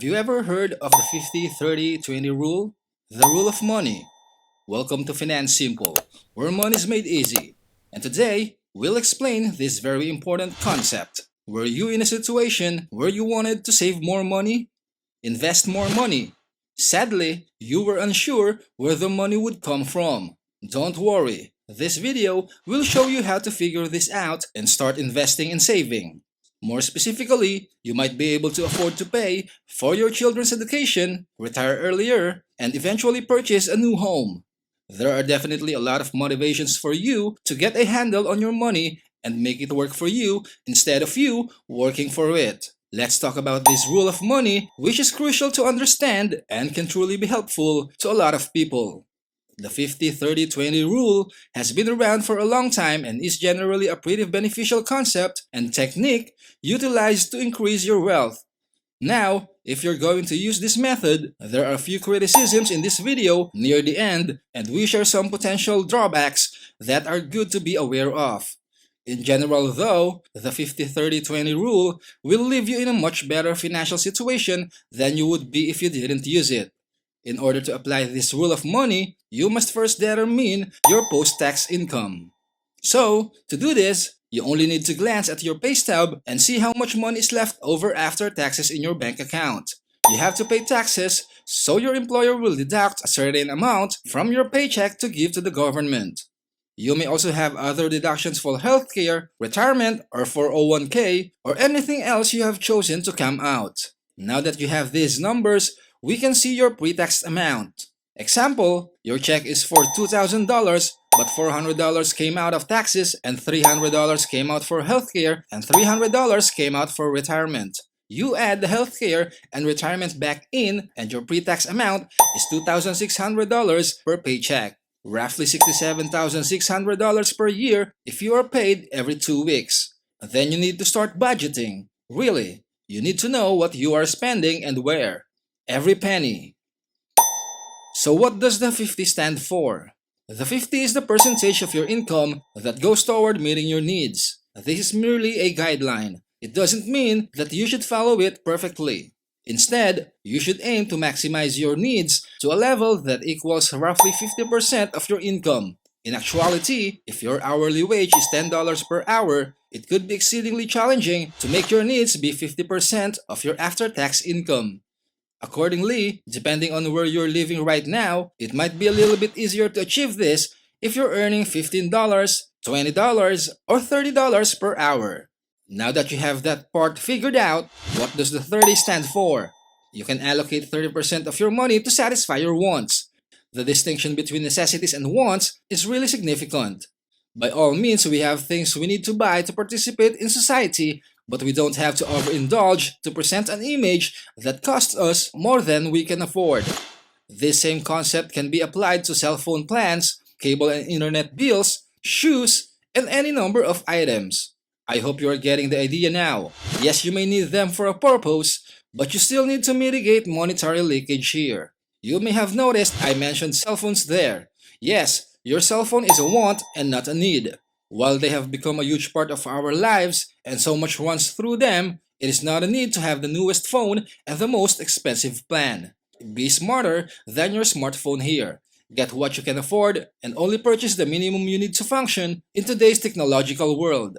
Have you ever heard of the 50-30-20 rule? The rule of money. Welcome to Finan Simple, where money is made easy. And today, we'll explain this very important concept. Were you in a situation where you wanted to save more money? Invest more money? Sadly, you were unsure where the money would come from. Don't worry, this video will show you how to figure this out and start investing and saving. More specifically, you might be able to afford to pay for your children's education, retire earlier, and eventually purchase a new home. There are definitely a lot of motivations for you to get a handle on your money and make it work for you instead of you working for it. Let's talk about this rule of money, which is crucial to understand and can truly be helpful to a lot of people. The 50-30-20 rule has been around for a long time and is generally a pretty beneficial concept and technique utilized to increase your wealth. Now, if you're going to use this method, there are a few criticisms in this video near the end, and we share some potential drawbacks that are good to be aware of. In general though, the 50-30-20 rule will leave you in a much better financial situation than you would be if you didn't use it. In order to apply this rule of money, you must first determine your post-tax income. So, to do this, you only need to glance at your pay stub and see how much money is left over after taxes in your bank account. You have to pay taxes, so your employer will deduct a certain amount from your paycheck to give to the government. You may also have other deductions for healthcare, retirement, or 401k, or anything else you have chosen to come out. Now that you have these numbers, we can see your pre-tax amount. Example, your check is for $2,000, but $400 came out of taxes and $300 came out for healthcare and $300 came out for retirement. You add the healthcare and retirement back in and your pre-tax amount is $2,600 per paycheck, roughly $67,600 per year if you are paid every 2 weeks. Then you need to start budgeting. Really, you need to know what you are spending and where. Every penny. So what does the 50 stand for? The 50 is the percentage of your income that goes toward meeting your needs. This is merely a guideline. It doesn't mean that you should follow it perfectly. Instead, you should aim to maximize your needs to a level that equals roughly 50% of your income. In actuality, if your hourly wage is $10 per hour, it could be exceedingly challenging to make your needs be 50% of your after-tax income. Accordingly, depending on where you're living right now, it might be a little bit easier to achieve this if you're earning $15, $20, or $30 per hour. Now that you have that part figured out, what does the 30 stand for? You can allocate 30% of your money to satisfy your wants. The distinction between necessities and wants is really significant. By all means, we have things we need to buy to participate in society, but we don't have to overindulge to present an image that costs us more than we can afford. This same concept can be applied to cell phone plans, cable and internet bills, shoes, and any number of items. I hope you are getting the idea now. Yes, you may need them for a purpose, but you still need to mitigate monetary leakage here. You may have noticed I mentioned cell phones there. Yes, your cell phone is a want and not a need. While they have become a huge part of our lives and so much runs through them, it is not a need to have the newest phone and the most expensive plan. Be smarter than your smartphone here. Get what you can afford and only purchase the minimum you need to function in today's technological world.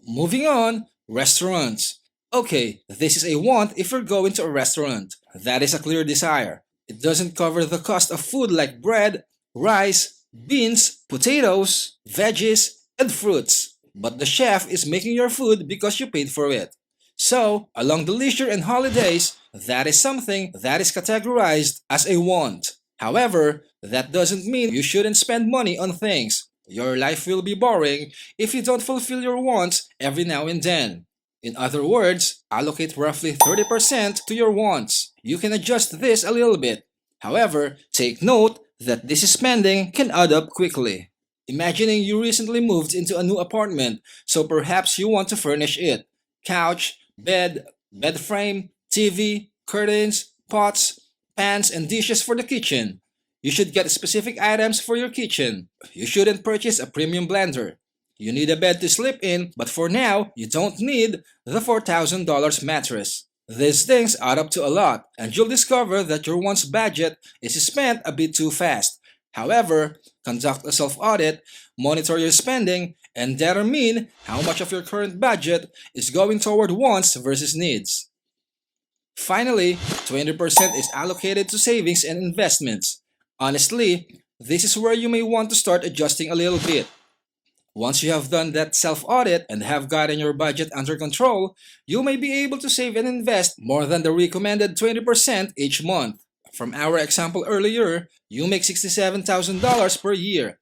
Moving on, restaurants. Okay, this is a want if you're going to a restaurant. That is a clear desire. It doesn't cover the cost of food like bread, rice, beans, potatoes, veggies, and fruits. But the chef is making your food because you paid for it. So, along the leisure and holidays, that is something that is categorized as a want. However, that doesn't mean you shouldn't spend money on things. Your life will be boring if you don't fulfill your wants every now and then. In other words, allocate roughly 30% to your wants. You can adjust this a little bit. However, take note that this spending can add up quickly. Imagining you recently moved into a new apartment, so perhaps you want to furnish it. Couch, bed, bed frame, TV, curtains, pots, pans, and dishes for the kitchen. You should get specific items for your kitchen. You shouldn't purchase a premium blender. You need a bed to sleep in, but for now, you don't need the $4,000 mattress. These things add up to a lot, and you'll discover that your once budget is spent a bit too fast. However, conduct a self-audit, monitor your spending, and determine how much of your current budget is going toward wants versus needs. Finally, 20% is allocated to savings and investments. Honestly, this is where you may want to start adjusting a little bit. Once you have done that self-audit and have gotten your budget under control, you may be able to save and invest more than the recommended 20% each month. From our example earlier, you make $67,000 per year.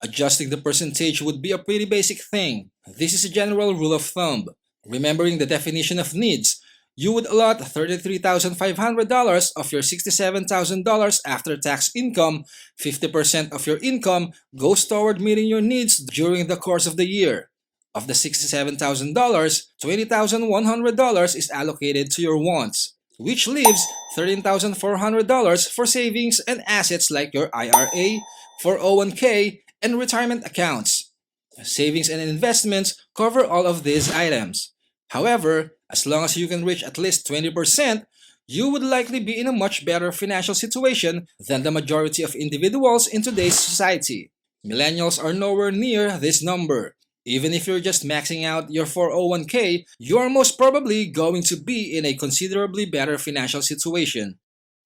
Adjusting the percentage would be a pretty basic thing. This is a general rule of thumb. Remembering the definition of needs, you would allot $33,500 of your $67,000 after tax income. 50% of your income goes toward meeting your needs during the course of the year. Of the $67,000, $20,100 is allocated to your wants, which leaves $13,400 for savings and assets like your IRA, 401k, and retirement accounts. Savings and investments cover all of these items. However, as long as you can reach at least 20%, you would likely be in a much better financial situation than the majority of individuals in today's society. Millennials are nowhere near this number. Even if you're just maxing out your 401k, you are most probably going to be in a considerably better financial situation.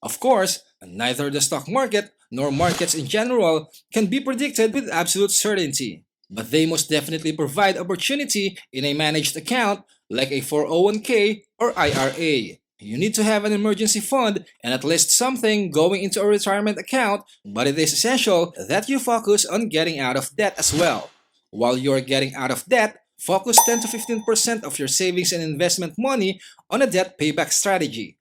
Of course, neither the stock market nor markets in general can be predicted with absolute certainty, but they most definitely provide opportunity in a managed account like a 401k or IRA. You need to have an emergency fund and at least something going into a retirement account, but it is essential that you focus on getting out of debt as well. While you are getting out of debt, focus 10 to 15% of your savings and investment money on a debt payback strategy.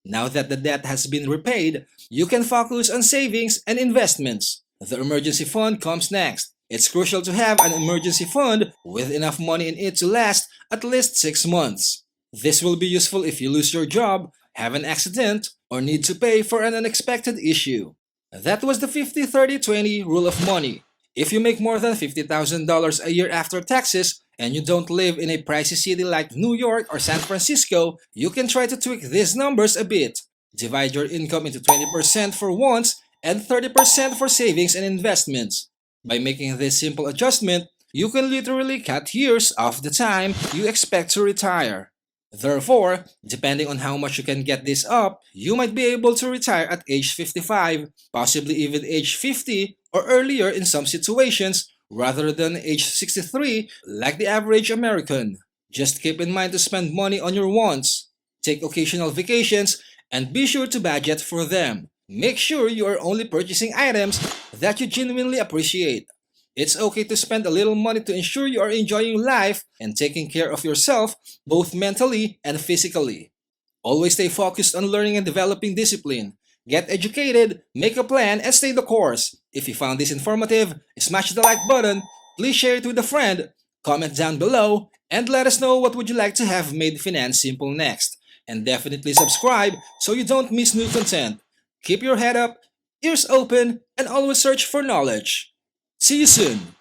Now that the debt has been repaid, you can focus on savings and investments. The emergency fund comes next. It's crucial to have an emergency fund with enough money in it to last at least 6 months. This will be useful if you lose your job, have an accident, or need to pay for an unexpected issue. That was the 50-30-20 rule of money. If you make more than $50,000 a year after taxes and you don't live in a pricey city like New York or San Francisco, you can try to tweak these numbers a bit. Divide your income into 20% for wants and 30% for savings and investments. By making this simple adjustment, you can literally cut years off the time you expect to retire. Therefore, depending on how much you can get this up, you might be able to retire at age 55, possibly even age 50 or earlier in some situations, rather than age 63 like the average American. Just keep in mind to spend money on your wants, take occasional vacations, and be sure to budget for them. Make sure you are only purchasing items that you genuinely appreciate. It's okay to spend a little money to ensure you are enjoying life and taking care of yourself both mentally and physically. Always stay focused on learning and developing discipline. Get educated, make a plan, and stay the course. If you found this informative, smash the like button, please share it with a friend, comment down below, and let us know what would you like to have made finance simple next. And definitely subscribe so you don't miss new content. Keep your head up, ears open, and always search for knowledge. See you soon!